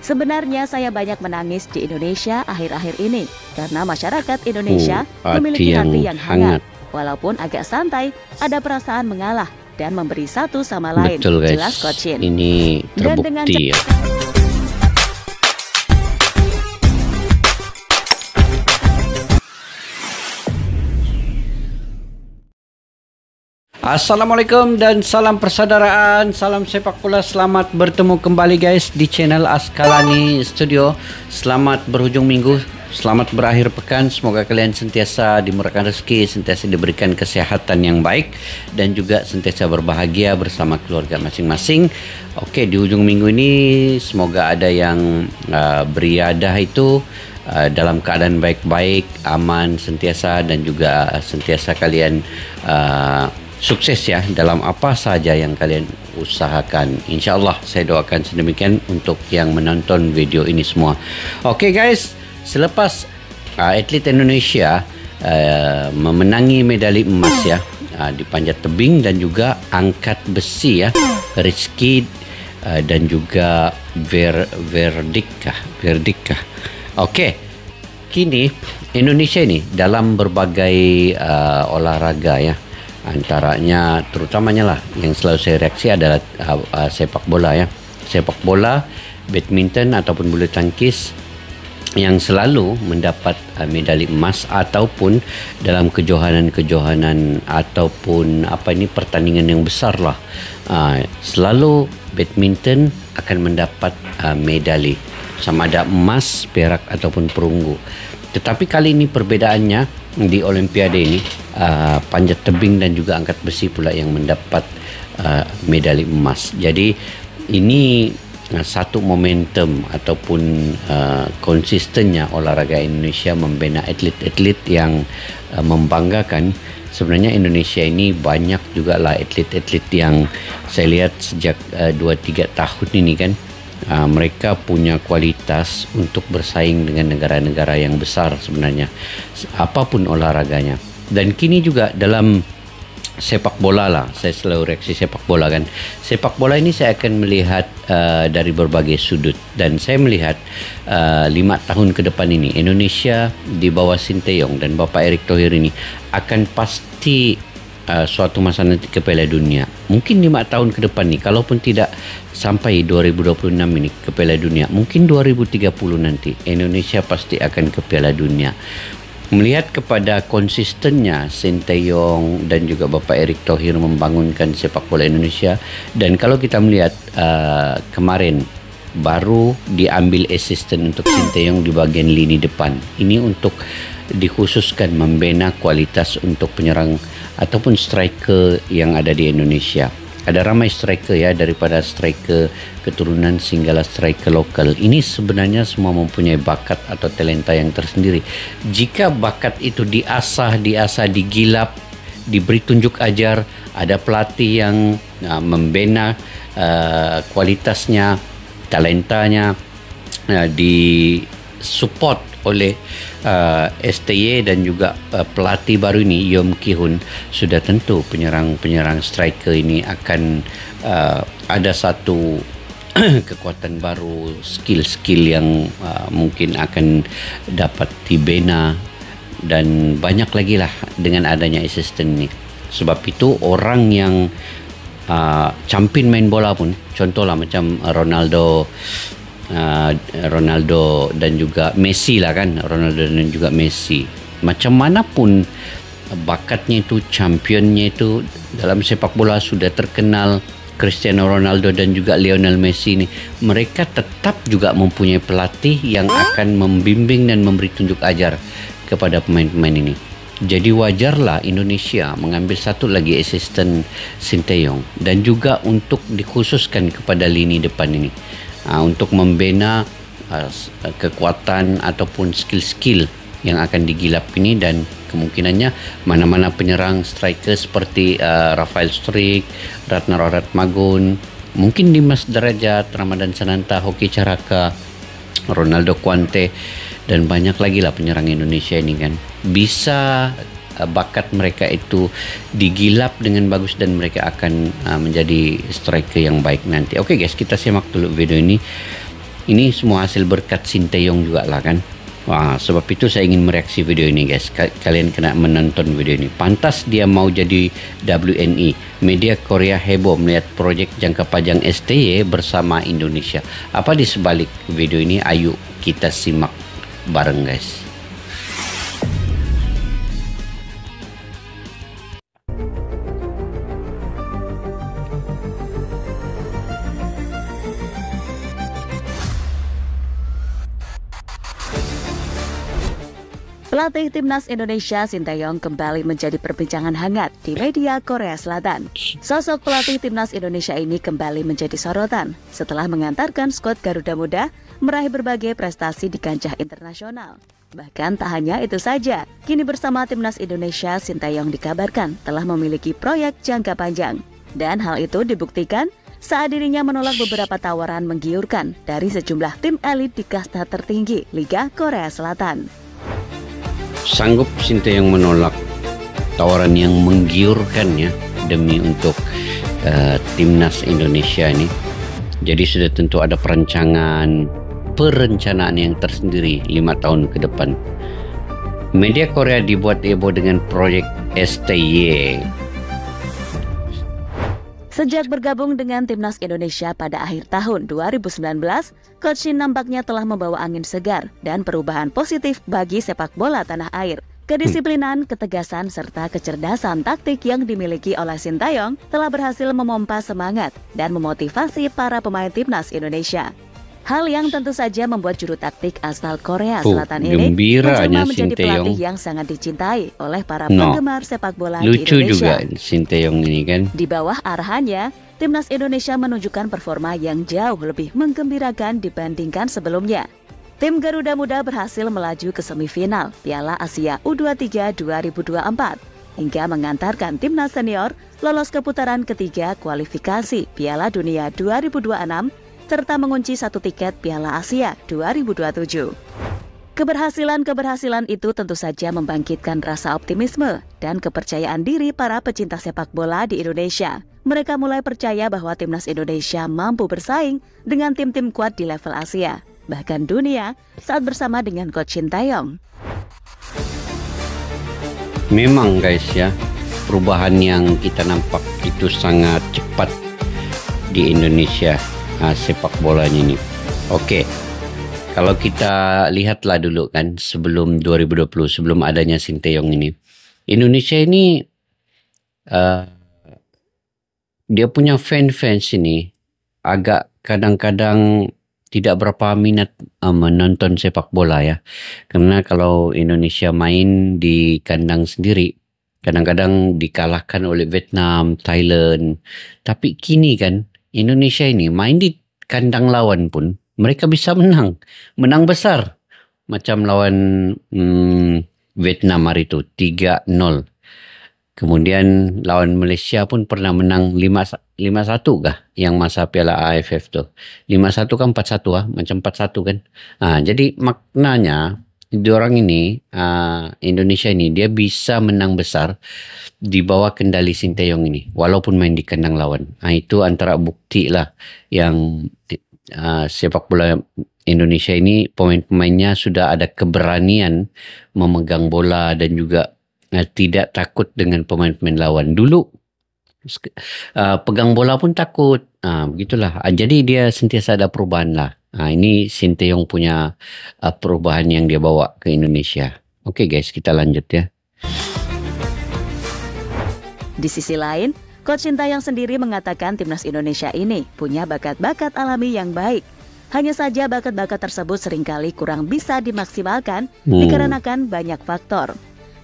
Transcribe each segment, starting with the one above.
Sebenarnya saya banyak menangis di Indonesia akhir-akhir ini karena masyarakat Indonesia memiliki hati yang hangat. Walaupun agak santai, ada perasaan mengalah dan memberi satu sama lain. Betul, guys. Jelas Coach Shin. Ini terbukti ya. Assalamualaikum dan salam persaudaraan, salam sepak bola. Selamat bertemu kembali guys di channel Askalani Studio. Selamat berhujung minggu, selamat berakhir pekan. Semoga kalian sentiasa dimurahkan rezeki, sentiasa diberikan kesehatan yang baik, dan juga sentiasa berbahagia bersama keluarga masing-masing. Oke, di ujung minggu ini semoga ada yang beriadah itu dalam keadaan baik-baik, aman sentiasa, dan juga sentiasa kalian sukses ya dalam apa saja yang kalian usahakan. InsyaAllah saya doakan sedemikian untuk yang menonton video ini semua. Oke guys, selepas atlet Indonesia memenangi medali emas ya di panjat tebing dan juga angkat besi ya, Rizky dan juga Verdika. Oke, kini Indonesia ini dalam berbagai olahraga ya, antaranya terutamanya lah yang selalu saya reaksi adalah sepak bola ya, sepak bola, badminton ataupun bulu tangkis yang selalu mendapat medali emas ataupun dalam kejohanan ataupun pertandingan yang besar lah, selalu badminton akan mendapat medali, sama ada emas, perak ataupun perunggu. Tetapi kali ini perbedaannya di Olimpiade ini, panjat tebing dan juga angkat besi pula yang mendapat medali emas. Jadi ini satu momentum ataupun konsistennya olahraga Indonesia membina atlet-atlet yang membanggakan. Sebenarnya Indonesia ini banyak juga lah atlet-atlet yang saya lihat sejak 2-3 tahun ini kan, mereka punya kualitas untuk bersaing dengan negara-negara yang besar sebenarnya, apapun olahraganya. Dan kini juga dalam sepak bola lah, saya selalu reaksi sepak bola kan. Sepak bola ini saya akan melihat dari berbagai sudut, dan saya melihat 5 tahun ke depan ini Indonesia di bawah Sinteyong dan Bapak Erick Thohir ini akan pasti suatu masa nanti ke Piala Dunia. Mungkin 5 tahun ke depan nih, kalaupun tidak sampai 2026 ini ke Piala Dunia, mungkin 2030 nanti Indonesia pasti akan ke Piala Dunia. Melihat kepada konsistennya Sinteyong dan juga Bapak Erick Thohir membangunkan sepak bola Indonesia, dan kalau kita melihat kemarin baru diambil asisten untuk Sinteyong di bagian lini depan. Ini untuk dikhususkan membina kualitas untuk penyerang ataupun striker yang ada di Indonesia. Ada ramai striker ya, daripada striker keturunan sehinggalah striker lokal. Ini sebenarnya semua mempunyai bakat atau talenta yang tersendiri. Jika bakat itu diasah, digilap, diberi tunjuk ajar, ada pelatih yang membina kualitasnya, talentanya, disupport oleh STY dan juga pelatih baru ini Yom Ki-hun, sudah tentu penyerang striker ini akan ada satu kekuatan baru, skill yang mungkin akan dapat dibina, dan banyak lagi lah dengan adanya asisten ini. Sebab itu orang yang champion main bola pun, contohlah macam Ronaldo dan juga Messi lah kan, Ronaldo dan juga Messi, macam manapun bakatnya itu, championnya itu dalam sepak bola sudah terkenal, Cristiano Ronaldo dan juga Lionel Messi ini, mereka tetap juga mempunyai pelatih yang akan membimbing dan memberi tunjuk ajar kepada pemain-pemain ini. Jadi wajarlah Indonesia mengambil satu lagi asisten Sinteyong, dan juga untuk dikhususkan kepada lini depan ini, untuk membina kekuatan ataupun skill-skill yang akan digilap ini, dan kemungkinannya mana-mana penyerang striker seperti Rafael Struijk, Ratna Ratmagun, mungkin Dimas Derajat, Ramadan Sananta, Hoki Caraka, Ronaldo Quante, dan banyak lagi lah penyerang Indonesia ini kan, bisa bakat mereka itu digilap dengan bagus dan mereka akan menjadi striker yang baik nanti. Oke guys, kita simak dulu video ini. Ini semua hasil berkat Sinteyong juga lah kan. Wah, sebab itu saya ingin mereaksi video ini guys. Kalian kena menonton video ini. Pantas dia mau jadi WNI. Media Korea heboh melihat proyek jangka panjang STY bersama Indonesia. Apa di sebalik video ini? Ayo kita simak bareng guys. Pelatih Timnas Indonesia Sinteyong kembali menjadi perbincangan hangat di media Korea Selatan. Sosok pelatih Timnas Indonesia ini kembali menjadi sorotan setelah mengantarkan skuad Garuda Muda meraih berbagai prestasi di kancah internasional. Bahkan tak hanya itu saja, kini bersama Timnas Indonesia Sinteyong dikabarkan telah memiliki proyek jangka panjang. Dan hal itu dibuktikan saat dirinya menolak beberapa tawaran menggiurkan dari sejumlah tim elit di kasta tertinggi Liga Korea Selatan. Sanggup Sinteyong menolak tawaran yang menggiurkan ya demi untuk Timnas Indonesia ini. Jadi sudah tentu ada perencanaan yang tersendiri 5 tahun ke depan. Media Korea dibuat heboh dengan proyek STY. Sejak bergabung dengan Timnas Indonesia pada akhir tahun 2019, Coach Shin nampaknya telah membawa angin segar dan perubahan positif bagi sepak bola tanah air. Kedisiplinan, ketegasan, serta kecerdasan taktik yang dimiliki oleh Sinteyong telah berhasil memompa semangat dan memotivasi para pemain Timnas Indonesia. Hal yang tentu saja membuat juru taktik asal Korea Selatan ini menjelma menjadi pelatih yang sangat dicintai oleh para penggemar sepak bola di Indonesia. Lucu juga Sinteyong ini kan. Di bawah arahannya, Timnas Indonesia menunjukkan performa yang jauh lebih menggembirakan dibandingkan sebelumnya. Tim Garuda Muda berhasil melaju ke semifinal Piala Asia U23 2024 hingga mengantarkan Timnas Senior lolos ke putaran ketiga kualifikasi Piala Dunia 2026 serta mengunci 1 tiket Piala Asia 2027. Keberhasilan itu tentu saja membangkitkan rasa optimisme dan kepercayaan diri para pecinta sepak bola di Indonesia. Mereka mulai percaya bahwa Timnas Indonesia mampu bersaing dengan tim-tim kuat di level Asia, bahkan dunia, saat bersama dengan Coach Sinteyong. Memang guys ya, perubahan yang kita nampak itu sangat cepat di Indonesia. Sepak bolanya ini. Oke. Kalau kita lihatlah dulu kan sebelum 2020, sebelum adanya Sinteyong ini. Indonesia ini dia punya fans ini agak kadang-kadang tidak berapa minat menonton sepak bola ya. Karena kalau Indonesia main di kandang sendiri, kadang-kadang dikalahkan oleh Vietnam, Thailand. Tapi kini kan Indonesia ini main di kandang lawan pun mereka bisa menang besar. Macam lawan Vietnam hari itu 3-0. Kemudian lawan Malaysia pun pernah menang 5-1 kah yang masa Piala AFF tu. 5-1 kan 4-1 macam 4-1 kan. Jadi maknanya diorang ini Indonesia ini dia bisa menang besar di bawah kendali Sinteyong ini walaupun main di kandang lawan. Itu antara bukti lah yang sepak bola Indonesia ini pemain-pemainnya sudah ada keberanian memegang bola dan juga tidak takut dengan pemain-pemain lawan. Dulu pegang bola pun takut. Begitulah. Jadi dia sentiasa ada perubahan lah. Ini Sinteyong punya perubahan yang dia bawa ke Indonesia. Oke guys, kita lanjut ya. Di sisi lain, Coach Sinteyong sendiri mengatakan Timnas Indonesia ini punya bakat-bakat alami yang baik. Hanya saja bakat-bakat tersebut seringkali kurang bisa dimaksimalkan dikarenakan banyak faktor.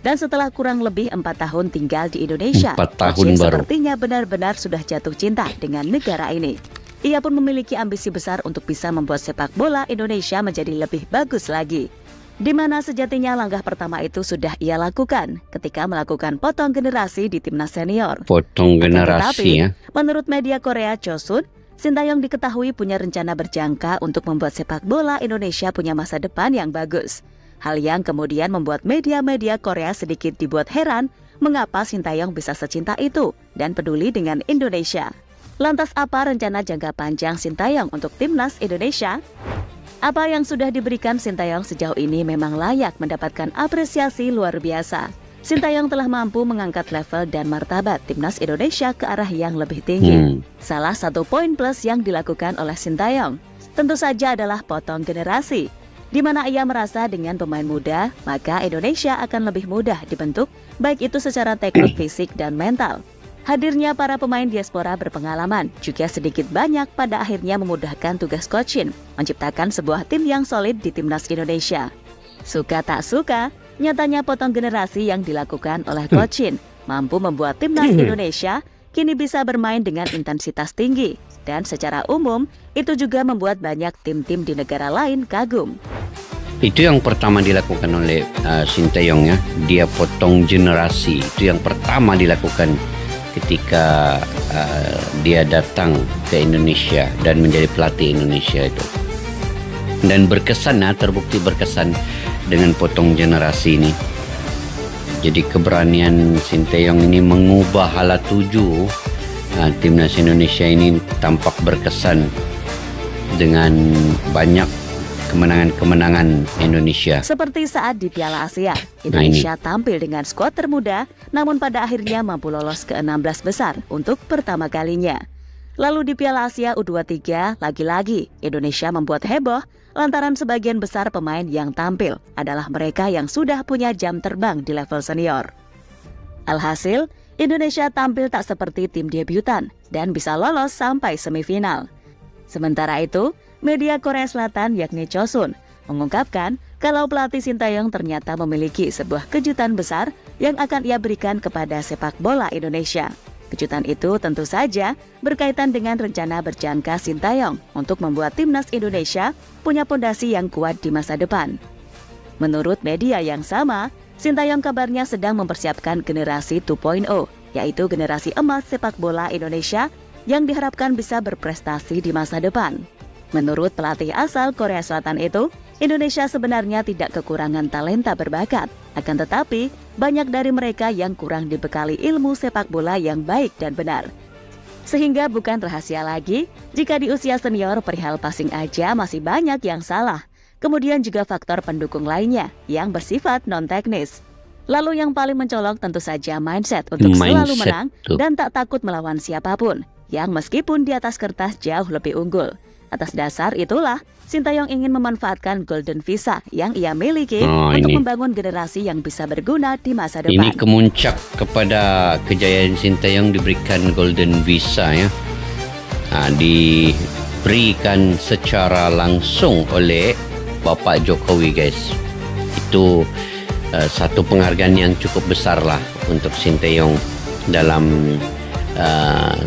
Dan setelah kurang lebih 4 tahun tinggal di Indonesia, Coach Shin sepertinya benar-benar sudah jatuh cinta dengan negara ini. Ia pun memiliki ambisi besar untuk bisa membuat sepak bola Indonesia menjadi lebih bagus lagi. Di mana sejatinya langkah pertama itu sudah ia lakukan ketika melakukan potong generasi di Timnas Senior. Potong generasi ya. Menurut media Korea Chosun, Sinteyong diketahui punya rencana berjangka untuk membuat sepak bola Indonesia punya masa depan yang bagus. Hal yang kemudian membuat media-media Korea sedikit dibuat heran mengapa Sinteyong bisa secinta itu dan peduli dengan Indonesia. Lantas apa rencana jangka panjang Sinteyong untuk Timnas Indonesia? Apa yang sudah diberikan Sintayong sejauh ini memang layak mendapatkan apresiasi luar biasa. Sintayong telah mampu mengangkat level dan martabat timnas Indonesia ke arah yang lebih tinggi. Salah satu poin plus yang dilakukan oleh Sintayong tentu saja adalah potong generasi, di mana ia merasa dengan pemain muda, maka Indonesia akan lebih mudah dibentuk, baik itu secara teknik, fisik, dan mental. Hadirnya para pemain diaspora berpengalaman juga sedikit banyak pada akhirnya memudahkan tugas coaching, menciptakan sebuah tim yang solid di timnas Indonesia. Suka tak suka, nyatanya potong generasi yang dilakukan oleh coaching mampu membuat timnas Indonesia kini bisa bermain dengan intensitas tinggi, dan secara umum itu juga membuat banyak tim-tim di negara lain kagum. Itu yang pertama dilakukan oleh Sintayong ya, dia potong generasi. Itu yang pertama dilakukan ketika dia datang ke Indonesia dan menjadi pelatih Indonesia itu. Dan berkesan, terbukti berkesan dengan potong generasi ini. Jadi keberanian Sintayong ini mengubah hala tuju timnas Indonesia ini tampak berkesan dengan banyak kemenangan-kemenangan Indonesia. Seperti saat di Piala Asia, Indonesia tampil dengan skuad termuda, namun pada akhirnya mampu lolos ke 16 besar untuk pertama kalinya. Lalu di Piala Asia U23, lagi-lagi Indonesia membuat heboh lantaran sebagian besar pemain yang tampil adalah mereka yang sudah punya jam terbang di level senior. Alhasil, Indonesia tampil tak seperti tim debutan dan bisa lolos sampai semifinal. Sementara itu, media Korea Selatan yakni Chosun mengungkapkan kalau pelatih Sintayong ternyata memiliki sebuah kejutan besar yang akan ia berikan kepada sepak bola Indonesia. Kejutan itu tentu saja berkaitan dengan rencana berjangka Sintayong untuk membuat timnas Indonesia punya fondasi yang kuat di masa depan. Menurut media yang sama, Sintayong kabarnya sedang mempersiapkan generasi 2.0, yaitu generasi emas sepak bola Indonesia yang diharapkan bisa berprestasi di masa depan. Menurut pelatih asal Korea Selatan itu, Indonesia sebenarnya tidak kekurangan talenta berbakat, akan tetapi banyak dari mereka yang kurang dibekali ilmu sepak bola yang baik dan benar. Sehingga bukan rahasia lagi jika di usia senior perihal passing aja masih banyak yang salah. Kemudian juga faktor pendukung lainnya yang bersifat non-teknis. Lalu yang paling mencolok tentu saja mindset untuk selalu menang dan tak takut melawan siapapun, yang meskipun di atas kertas jauh lebih unggul. Atas dasar itulah, Sintayong ingin memanfaatkan Golden Visa yang ia miliki untuk membangun generasi yang bisa berguna di masa depan. Ini kemuncak kepada kejayaan Sintayong diberikan Golden Visa ya. Diberikan secara langsung oleh Bapak Jokowi guys. Itu satu penghargaan yang cukup besar lah untuk Sintayong dalam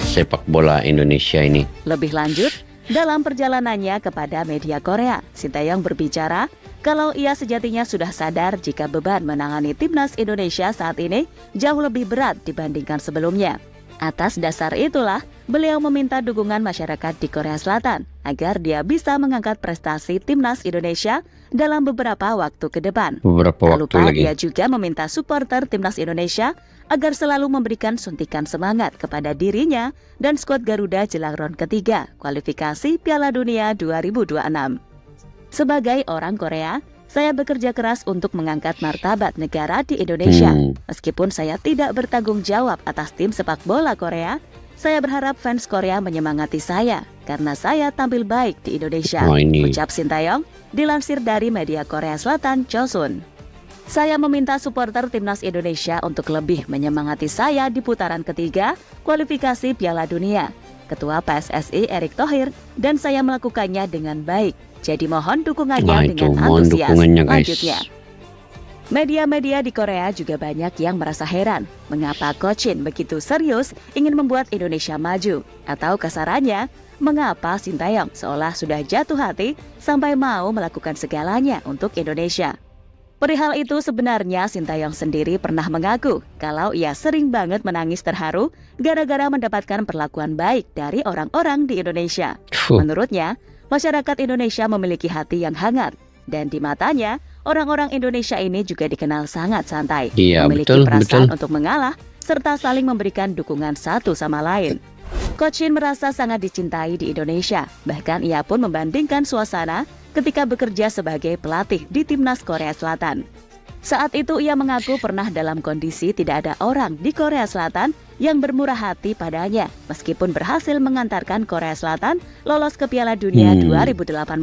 sepak bola Indonesia ini. Lebih lanjut, dalam perjalanannya kepada media Korea, Sintayong berbicara kalau ia sejatinya sudah sadar jika beban menangani timnas Indonesia saat ini jauh lebih berat dibandingkan sebelumnya. Atas dasar itulah, beliau meminta dukungan masyarakat di Korea Selatan agar dia bisa mengangkat prestasi timnas Indonesia dalam beberapa waktu ke depan. Dia juga meminta supporter timnas Indonesia agar selalu memberikan suntikan semangat kepada dirinya dan skuad Garuda jelang ronde ketiga kualifikasi Piala Dunia 2026. Sebagai orang Korea, saya bekerja keras untuk mengangkat martabat negara di Indonesia. Meskipun saya tidak bertanggung jawab atas tim sepak bola Korea, saya berharap fans Korea menyemangati saya karena saya tampil baik di Indonesia, ucap Sintayong, dilansir dari media Korea Selatan Chosun. Saya meminta supporter timnas Indonesia untuk lebih menyemangati saya di putaran ketiga kualifikasi Piala Dunia. Ketua PSSI Erick Thohir dan saya melakukannya dengan baik. Jadi mohon dukungannya dengan antusias. Lanjutnya, media-media di Korea juga banyak yang merasa heran mengapa Coach Shin begitu serius ingin membuat Indonesia maju, atau kasarannya, mengapa Sintayong seolah sudah jatuh hati sampai mau melakukan segalanya untuk Indonesia. Perihal itu sebenarnya Sintayong sendiri pernah mengaku kalau ia sering banget menangis terharu gara-gara mendapatkan perlakuan baik dari orang-orang di Indonesia. Menurutnya, masyarakat Indonesia memiliki hati yang hangat dan di matanya orang-orang Indonesia ini juga dikenal sangat santai, memiliki perasaan untuk mengalah serta saling memberikan dukungan satu sama lain. Coach Shin merasa sangat dicintai di Indonesia, bahkan ia pun membandingkan suasana ketika bekerja sebagai pelatih di timnas Korea Selatan. Saat itu ia mengaku pernah dalam kondisi tidak ada orang di Korea Selatan yang bermurah hati padanya meskipun berhasil mengantarkan Korea Selatan lolos ke Piala Dunia 2018.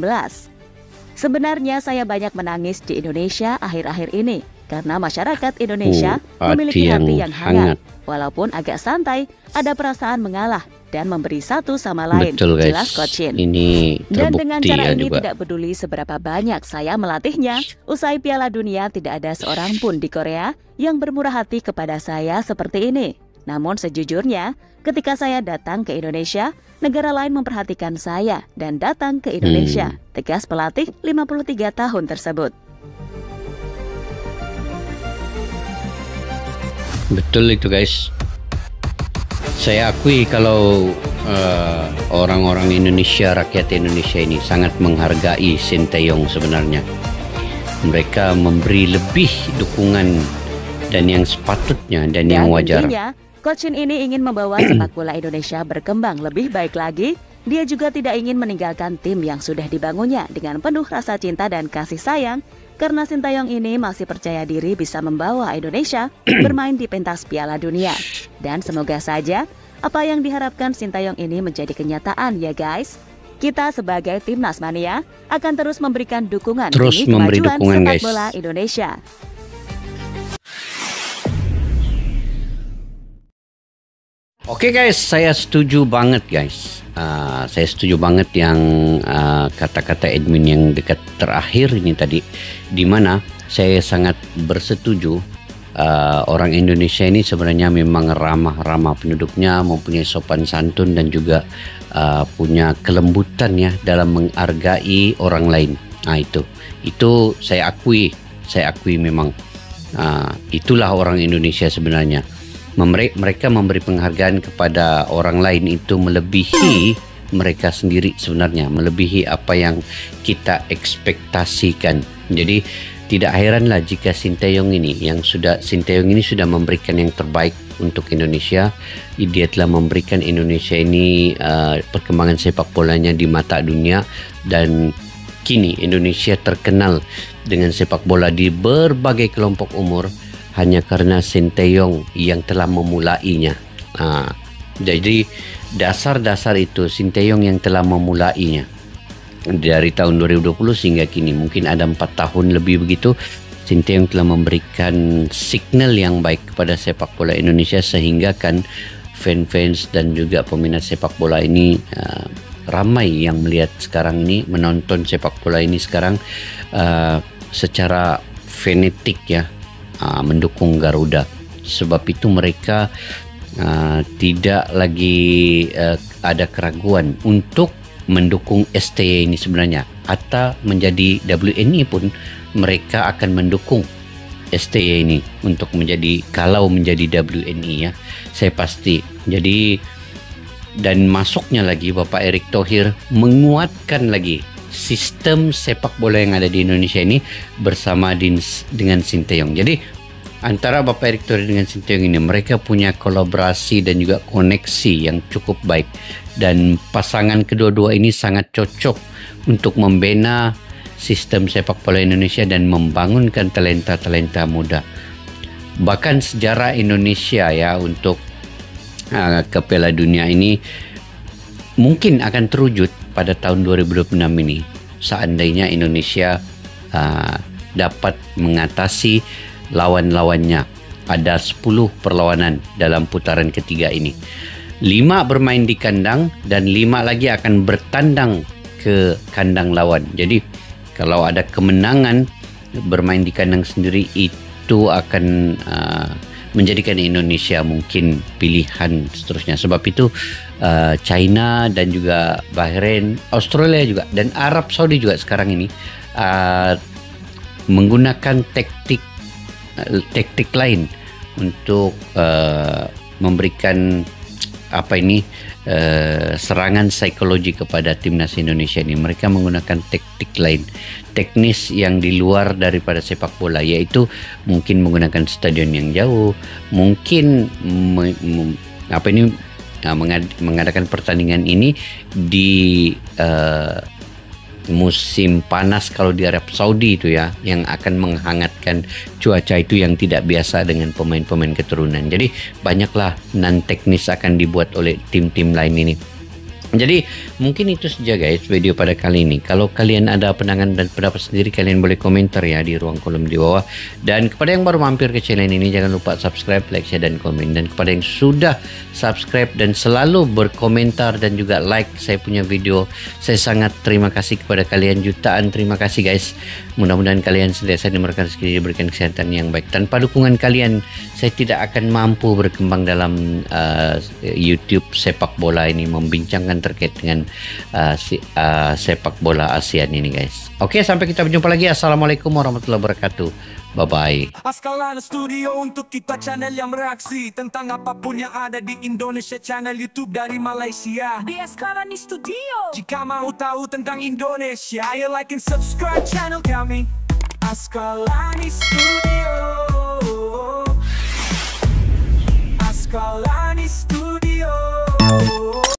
Sebenarnya saya banyak menangis di Indonesia akhir-akhir ini karena masyarakat Indonesia memiliki hati yang hangat. Walaupun agak santai, ada perasaan mengalah dan memberi satu sama lain. Betul, guys. Jelas Coach Shin. Ini dan dengan cara ini juga. tidak peduli seberapa banyak saya melatihnya, usai Piala Dunia tidak ada seorang pun di Korea yang bermurah hati kepada saya seperti ini. Namun sejujurnya, ketika saya datang ke Indonesia, negara lain memperhatikan saya dan datang ke Indonesia. Tegas pelatih 53 tahun tersebut. Betul itu, guys. Saya akui kalau orang-orang Indonesia, rakyat Indonesia ini sangat menghargai Sinteyong sebenarnya. Mereka memberi lebih dukungan dan yang sepatutnya dan yang wajar. Intinya, Coach Shin ini ingin membawa sepak bola Indonesia berkembang lebih baik lagi. Dia juga tidak ingin meninggalkan tim yang sudah dibangunnya dengan penuh rasa cinta dan kasih sayang. Karena Sinteyong ini masih percaya diri bisa membawa Indonesia bermain di pentas Piala Dunia. Dan semoga saja apa yang diharapkan Sinteyong ini menjadi kenyataan ya guys. Kita sebagai Timnas Mania akan terus memberikan dukungan demi kemajuan sepak bola Indonesia. Oke guys, saya setuju banget guys. Saya setuju banget yang kata-kata admin yang dekat terakhir ini tadi, di mana saya sangat bersetuju. Orang Indonesia ini sebenarnya memang ramah-ramah penduduknya, mempunyai sopan santun dan juga punya kelembutan ya dalam menghargai orang lain. Itu saya akui memang itulah orang Indonesia sebenarnya. Mereka memberi penghargaan kepada orang lain itu melebihi mereka sendiri sebenarnya, melebihi apa yang kita ekspektasikan. Jadi tidak heranlah jika Sinteyong ini sudah memberikan yang terbaik untuk Indonesia. Dia telah memberikan Indonesia ini perkembangan sepak bolanya di mata dunia, dan kini Indonesia terkenal dengan sepak bola di berbagai kelompok umur hanya karena Sinteyong yang telah memulainya. Jadi dasar-dasar itu Sinteyong yang telah memulainya. Dari tahun 2020 hingga kini, mungkin ada 4 tahun lebih begitu, Sinteyong telah memberikan signal yang baik kepada sepak bola Indonesia, sehingga kan fans-fans dan juga peminat sepak bola ini ramai yang melihat sekarang ini, menonton sepak bola ini sekarang secara fanatik ya, mendukung Garuda. Sebab itu mereka tidak lagi ada keraguan untuk mendukung STY ini sebenarnya, atau menjadi WNI pun mereka akan mendukung STY ini untuk menjadi, kalau menjadi WNI ya, saya pasti. Jadi dan masuknya lagi Bapak Erick Thohir menguatkan lagi sistem sepak bola yang ada di Indonesia ini bersama dengan Sinteyong. Jadi antara Bapak Erick Thohir dengan Sinteyong ini, mereka punya kolaborasi dan juga koneksi yang cukup baik, dan pasangan kedua-dua ini sangat cocok untuk membina sistem sepak bola Indonesia dan membangunkan talenta-talenta muda. Bahkan sejarah Indonesia ya untuk ke Piala Dunia ini mungkin akan terwujud pada tahun 2026 ini, seandainya Indonesia dapat mengatasi lawan-lawannya. Ada 10 perlawanan dalam putaran ketiga ini. 5 bermain di kandang dan 5 lagi akan bertandang ke kandang lawan. Jadi kalau ada kemenangan bermain di kandang sendiri, itu akan menjadikan Indonesia mungkin pilihan seterusnya. Sebab itu China dan juga Bahrain, Australia juga, dan Arab Saudi juga sekarang ini menggunakan taktik lain untuk memberikan serangan psikologi kepada timnas Indonesia ini. Mereka menggunakan taktik lain, teknis yang di luar daripada sepak bola, yaitu mungkin menggunakan stadion yang jauh, mungkin mengadakan pertandingan ini di musim panas kalau di Arab Saudi itu ya, yang akan menghangatkan cuaca itu yang tidak biasa dengan pemain-pemain keturunan. Jadi banyaklah non teknis akan dibuat oleh tim-tim lain ini. Jadi mungkin itu saja guys video pada kali ini. Kalau kalian ada pandangan dan pendapat sendiri, kalian boleh komentar ya di ruang kolom di bawah. Dan kepada yang baru mampir ke channel ini, jangan lupa subscribe, like, share, dan komen. Dan kepada yang sudah subscribe dan selalu berkomentar dan juga like saya punya video, saya sangat terima kasih kepada kalian. Jutaan terima kasih guys. Mudah-mudahan kalian senantiasa diberikan rezeki, diberikan kesehatan yang baik. Tanpa dukungan kalian, saya tidak akan mampu berkembang dalam YouTube sepak bola ini, membincangkan terkait dengan sepak bola ASEAN ini guys. Oke, sampai kita berjumpa lagi. Assalamualaikum warahmatullahi wabarakatuh. Bye-bye. Askalani Studio untuk kita channel yang bereaksi tentang apapun yang ada di Indonesia, channel YouTube dari Malaysia di Askalani Studio. Jika mau tahu tentang Indonesia, ayo like and subscribe channel kami Askalani Studio. Askalani Studio.